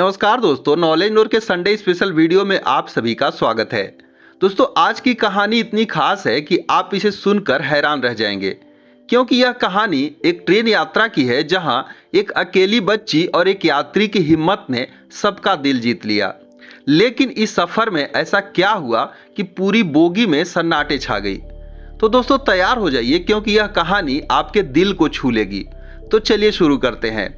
नमस्कार दोस्तों, नॉलेज नूर के संडे स्पेशल वीडियो में आप सभी का स्वागत है। दोस्तों, आज की कहानी इतनी खास है कि आप इसे सुनकर हैरान रह जाएंगे, क्योंकि यह कहानी एक ट्रेन यात्रा की है जहां एक अकेली बच्ची और एक यात्री की हिम्मत ने सबका दिल जीत लिया। लेकिन इस सफर में ऐसा क्या हुआ कि पूरी बोगी में सन्नाटे छा गई। तो दोस्तों तैयार हो जाइए, क्योंकि यह कहानी आपके दिल को छू लेगी। तो चलिए शुरू करते हैं।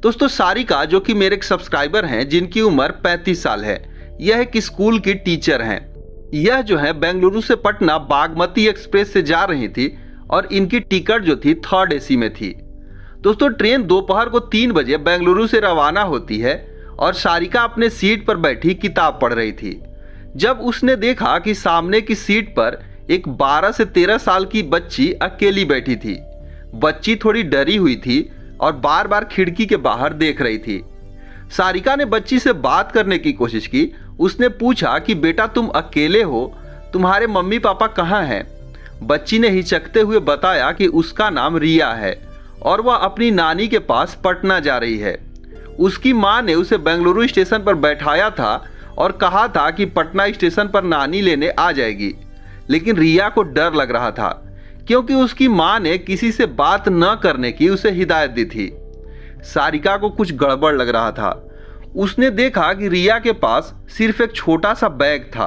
दोस्तों, सारिका जो कि मेरे एक सब्सक्राइबर हैं, जिनकी उम्र 35 साल है, यह एक स्कूल की टीचर हैं। यह जो है बेंगलुरु से पटना बागमती एक्सप्रेस से जा रही थी और इनकी टिकट जो थी 3rd AC में थी। दोस्तों, ट्रेन दोपहर को 3 बजे बेंगलुरु से रवाना होती है और सारिका अपने सीट पर बैठी किताब पढ़ रही थी, जब उसने देखा कि सामने की सीट पर एक 12 से 13 साल की बच्ची अकेली बैठी थी। बच्ची थोड़ी डरी हुई थी और बार बार खिड़की के बाहर देख रही थी। सारिका ने बच्ची से बात करने की कोशिश की। उसने पूछा कि बेटा, तुम अकेले हो, तुम्हारे मम्मी पापा कहाँ हैं? बच्ची ने हिचकते हुए बताया कि उसका नाम रिया है और वह अपनी नानी के पास पटना जा रही है। उसकी माँ ने उसे बेंगलुरु स्टेशन पर बैठाया था और कहा था कि पटना स्टेशन पर नानी लेने आ जाएगी। लेकिन रिया को डर लग रहा था, क्योंकि उसकी मां ने किसी से बात न करने की उसे हिदायत दी थी। सारिका को कुछ गड़बड़ लग रहा था। उसने देखा कि रिया के पास सिर्फ एक छोटा सा बैग था।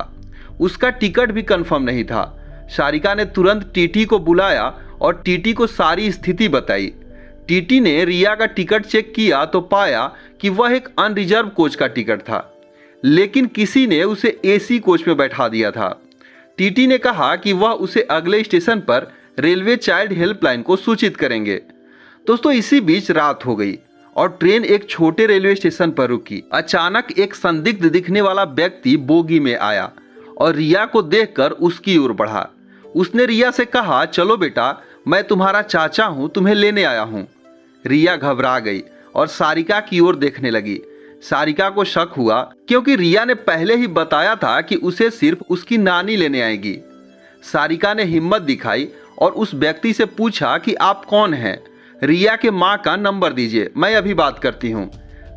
उसका टिकट भी कंफर्म नहीं था। सारिका ने तुरंत टीटी को बुलाया और टीटी को सारी स्थिति बताई। टीटी ने रिया का टिकट चेक किया तो पाया कि वह एक अनरिजर्व कोच का टिकट था, लेकिन किसी ने उसे AC कोच में बैठा दिया था। टीटी ने कहा कि वह उसे अगले स्टेशन पर रेलवे चाइल्ड हेल्पलाइन को सूचित करेंगे। दोस्तों, इसी बीच रात हो गई और ट्रेन एक छोटे रेलवे स्टेशन पर रुकी। अचानक एक संदिग्ध दिखने वाला व्यक्ति बोगी में आया और रिया को देखकर उसकी ओर बढ़ा। उसने रिया से कहा, चलो बेटा, मैं तुम्हारा चाचा हूं, तुम्हें लेने आया हूं। रिया घबरा गई और सारिका की ओर देखने लगी। सारिका को शक हुआ, क्योंकि रिया ने पहले ही बताया था कि उसे सिर्फ उसकी नानी लेने आएगी। सारिका ने हिम्मत दिखाई और उस व्यक्ति से पूछा कि आप कौन हैं? रिया के माँ का नंबर दीजिए, मैं अभी बात करती हूँ।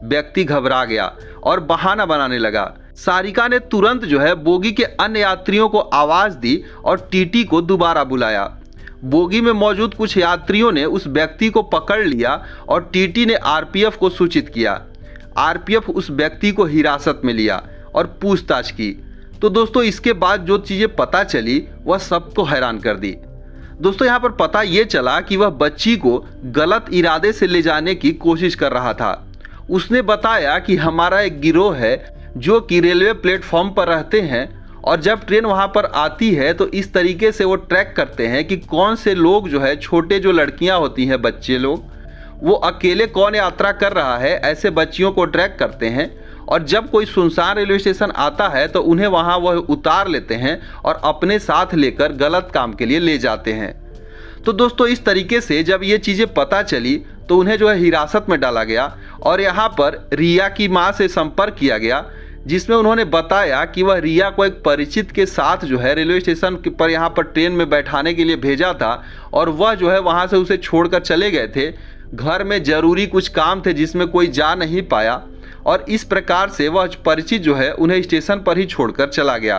व्यक्ति घबरा गया और बहाना बनाने लगा। सारिका ने तुरंत जो है बोगी के अन्य यात्रियों को आवाज दी और टीटी को दोबारा बुलाया। बोगी में मौजूद कुछ यात्रियों ने उस व्यक्ति को पकड़ लिया और टीटी ने RPF को सूचित किया। RPF उस व्यक्ति को हिरासत में लिया और पूछताछ की। तो दोस्तों, इसके बाद जो चीजें पता चली वह सबको हैरान कर दी। दोस्तों, यहाँ पर पता ये चला कि वह बच्ची को गलत इरादे से ले जाने की कोशिश कर रहा था। उसने बताया कि हमारा एक गिरोह है जो कि रेलवे प्लेटफॉर्म पर रहते हैं और जब ट्रेन वहाँ पर आती है तो इस तरीके से वो ट्रैक करते हैं कि कौन से लोग जो है, छोटे जो लड़कियाँ होती हैं, बच्चे लोग, वो अकेले कौन यात्रा कर रहा है, ऐसे बच्चियों को ट्रैक करते हैं और जब कोई सुनसान रेलवे स्टेशन आता है तो उन्हें वहां वह उतार लेते हैं और अपने साथ लेकर गलत काम के लिए ले जाते हैं। तो दोस्तों, इस तरीके से जब ये चीज़ें पता चली तो उन्हें जो है हिरासत में डाला गया और यहाँ पर रिया की माँ से संपर्क किया गया, जिसमें उन्होंने बताया कि वह रिया को एक परिचित के साथ जो है रेलवे स्टेशन पर यहाँ पर ट्रेन में बैठाने के लिए भेजा था और वह जो है वहाँ से उसे छोड़कर चले गए थे। घर में जरूरी कुछ काम थे जिसमें कोई जा नहीं पाया और इस प्रकार से वह परिचित जो है उन्हें स्टेशन पर ही छोड़कर चला गया।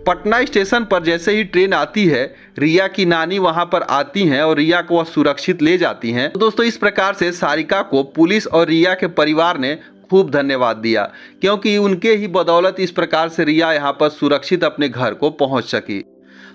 पटना स्टेशन पर जैसे ही ट्रेन आती है, रिया की नानी वहां पर आती हैं और रिया को वह सुरक्षित ले जाती हैं। तो दोस्तों, इस प्रकार से सारिका को पुलिस और रिया के परिवार ने खूब धन्यवाद दिया, क्योंकि उनके ही बदौलत इस प्रकार से रिया यहाँ पर सुरक्षित अपने घर को पहुँच सकी।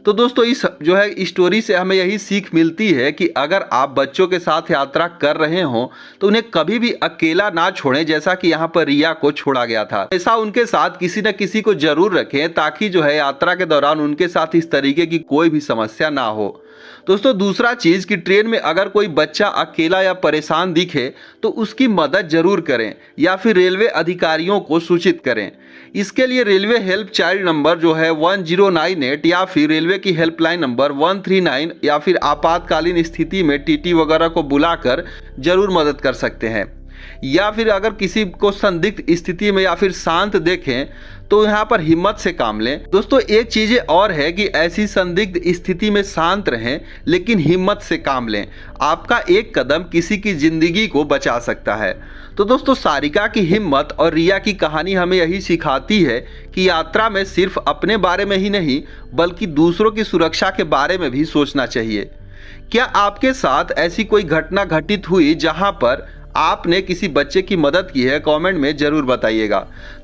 तो दोस्तों, इस जो है स्टोरी से हमें यही सीख मिलती है कि अगर आप बच्चों के साथ यात्रा कर रहे हो तो उन्हें कभी भी अकेला ना छोड़ें, जैसा कि यहाँ पर रिया को छोड़ा गया था। ऐसा उनके साथ किसी न किसी को जरूर रखें, ताकि जो है यात्रा के दौरान उनके साथ इस तरीके की कोई भी समस्या ना हो। दोस्तों, दूसरा चीज़ कि ट्रेन में अगर कोई बच्चा अकेला या परेशान दिखे तो उसकी मदद जरूर करें या फिर रेलवे अधिकारियों को सूचित करें। इसके लिए रेलवे हेल्प चाइल्ड नंबर जो है 1098 या फिर रेलवे की हेल्पलाइन नंबर 139 या फिर आपातकालीन स्थिति में टीटी वगैरह को बुलाकर जरूर मदद कर सकते हैं। या फिर अगर किसी को संदिग्ध स्थिति में या फिर शांत देखें तो यहाँ पर हिम्मत से काम लें। दोस्तों एक चीज़ और है कि ऐसी संदिग्ध स्थिति में शांत रहें लेकिन हिम्मत से काम लें। आपका एक कदम किसी की जिंदगी को बचा सकता है। तो दोस्तों सारिका की हिम्मत और रिया की कहानी हमें यही सिखाती है कि यात्रा में सिर्फ अपने बारे में ही नहीं बल्कि दूसरों की सुरक्षा के बारे में भी सोचना चाहिए। क्या आपके साथ ऐसी कोई घटना घटित हुई जहां पर आपने किसी बच्चे की मदद की है? कमेंट में जरूर बताइएगा।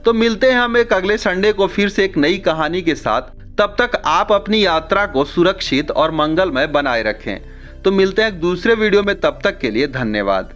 तो मिलते हैं हम एक अगले संडे को फिर से एक नई कहानी के साथ। तब तक आप अपनी यात्रा को सुरक्षित और मंगलमय बनाए रखें। तो मिलते हैं एक दूसरे वीडियो में, तब तक के लिए धन्यवाद।